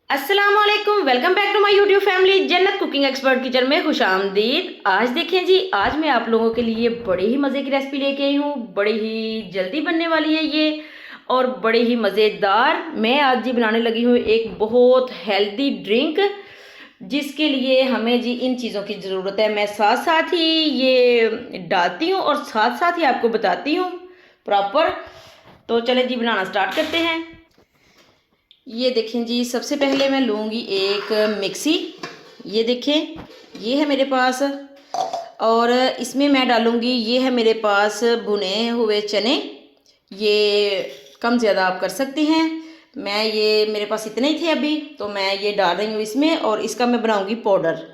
अस्सलामुअलैकुम, welcome back to my YouTube family Jannat cooking expert kitchen में खुशामदीद। आज देखें जी, आज मैं आप लोगों के लिए बड़ी ही मज़े की रेसिपी लेके आई हूँ। बड़ी ही जल्दी बनने वाली है ये और बड़ी ही मज़ेदार। मैं आज जी बनाने लगी हूँ एक बहुत हेल्दी ड्रिंक, जिसके लिए हमें जी इन चीज़ों की ज़रूरत है। मैं साथ साथ ही ये डालती हूँ और साथ साथ ही आपको बताती हूँ प्रॉपर। तो चलें जी, बनाना स्टार्ट करते हैं। ये देखें जी, सबसे पहले मैं लूँगी एक मिक्सी। ये देखें, ये है मेरे पास। और इसमें मैं डालूँगी, ये है मेरे पास भुने हुए चने। ये कम ज़्यादा आप कर सकते हैं। मैं ये मेरे पास इतने ही थे अभी, तो मैं ये डाल रही हूँ इसमें और इसका मैं बनाऊँगी पाउडर।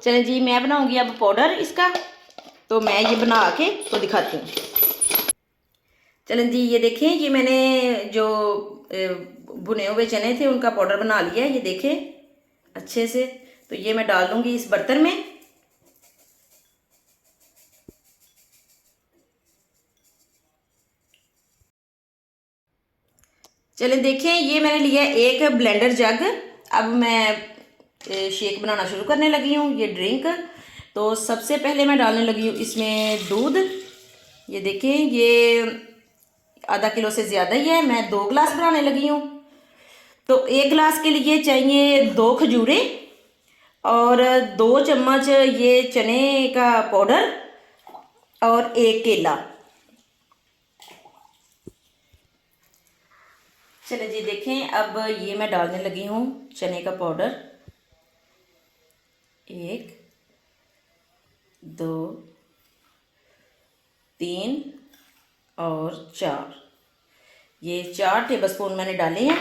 चलें जी, मैं बनाऊँगी अब पाउडर इसका। तो मैं ये बना के तो दिखाती हूँ। चलें जी, ये देखें, ये मैंने जो भुने हुए चने थे उनका पाउडर बना लिया है। ये देखें अच्छे से। तो ये मैं डाल दूंगी इस बर्तन में। चलें देखें, ये मैंने लिया एक ब्लेंडर जग। अब मैं शेक बनाना शुरू करने लगी हूँ, ये ड्रिंक। तो सबसे पहले मैं डालने लगी हूँ इसमें दूध। ये देखें, ये आधा किलो से ज़्यादा ही है, मैं 2 गिलास बनाने लगी हूँ। तो 1 गिलास के लिए चाहिए 2 खजूरें और 2 चम्मच ये चने का पाउडर और एक केला। चलिए जी देखें, अब ये मैं डालने लगी हूँ चने का पाउडर। 1, 2, 3 और 4। ये 4 टेबलस्पून मैंने डाले हैं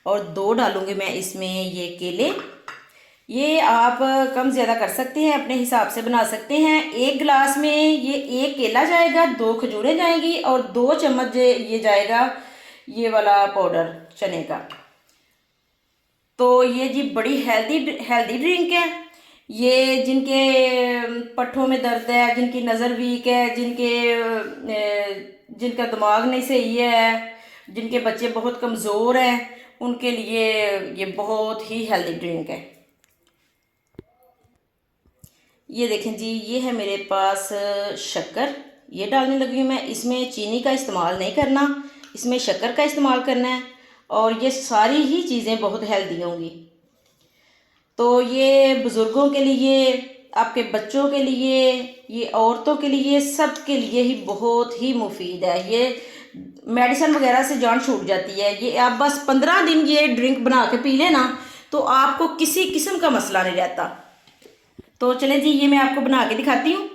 और 2 डालूंगी मैं इसमें ये केले। ये आप कम ज़्यादा कर सकते हैं, अपने हिसाब से बना सकते हैं। 1 गिलास में ये एक केला जाएगा, 2 खजूरें जाएंगी और 2 चम्मच ये जाएगा ये वाला पाउडर चने का। तो ये जी बड़ी हेल्दी हेल्दी ड्रिंक है। ये जिनके पट्ठों में दर्द है, जिनकी नज़र वीक है, जिनका दिमाग नहीं सही है, जिनके बच्चे बहुत कमज़ोर हैं, उनके लिए ये बहुत ही हेल्दी ड्रिंक है। ये देखें जी, ये है मेरे पास शक्कर। ये डालने लगी हूँ मैं। इसमें चीनी का इस्तेमाल नहीं करना, इसमें शक्कर का इस्तेमाल करना है। और ये सारी ही चीज़ें बहुत हेल्दी होंगी। तो ये बुज़ुर्गों के लिए, आपके बच्चों के लिए, ये औरतों के लिए, सब के लिए ही बहुत ही मुफीद है। ये मेडिसिन वगैरह से जान छूट जाती है। ये आप बस 15 दिन ये ड्रिंक बना के पी लेना, तो आपको किसी किस्म का मसला नहीं रहता। तो चलें जी, ये मैं आपको बना के दिखाती हूँ।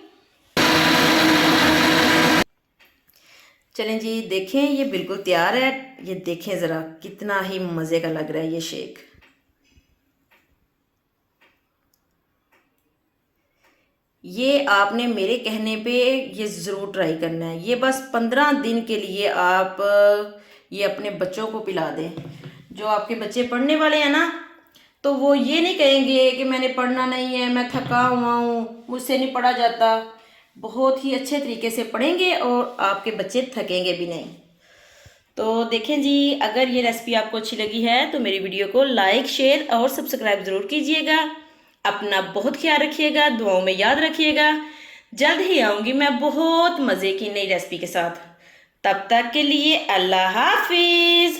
चलें जी देखें, ये बिल्कुल तैयार है। ये देखें ज़रा, कितना ही मज़े का लग रहा है ये शेक। ये आपने मेरे कहने पे ये ज़रूर ट्राई करना है। ये बस 15 दिन के लिए आप ये अपने बच्चों को पिला दें। जो आपके बच्चे पढ़ने वाले हैं ना, तो वो ये नहीं कहेंगे कि मैंने पढ़ना नहीं है, मैं थका हुआ हूँ, मुझसे नहीं पढ़ा जाता। बहुत ही अच्छे तरीके से पढ़ेंगे और आपके बच्चे थकेंगे भी नहीं। तो देखें जी, अगर ये रेसिपी आपको अच्छी लगी है तो मेरी वीडियो को लाइक, शेयर और सब्सक्राइब ज़रूर कीजिएगा। अपना बहुत ख्याल रखिएगा, दुआओं में याद रखिएगा। जल्द ही आऊँगी मैं बहुत मज़े की नई रेसिपी के साथ। तब तक के लिए अल्लाह हाफिज़।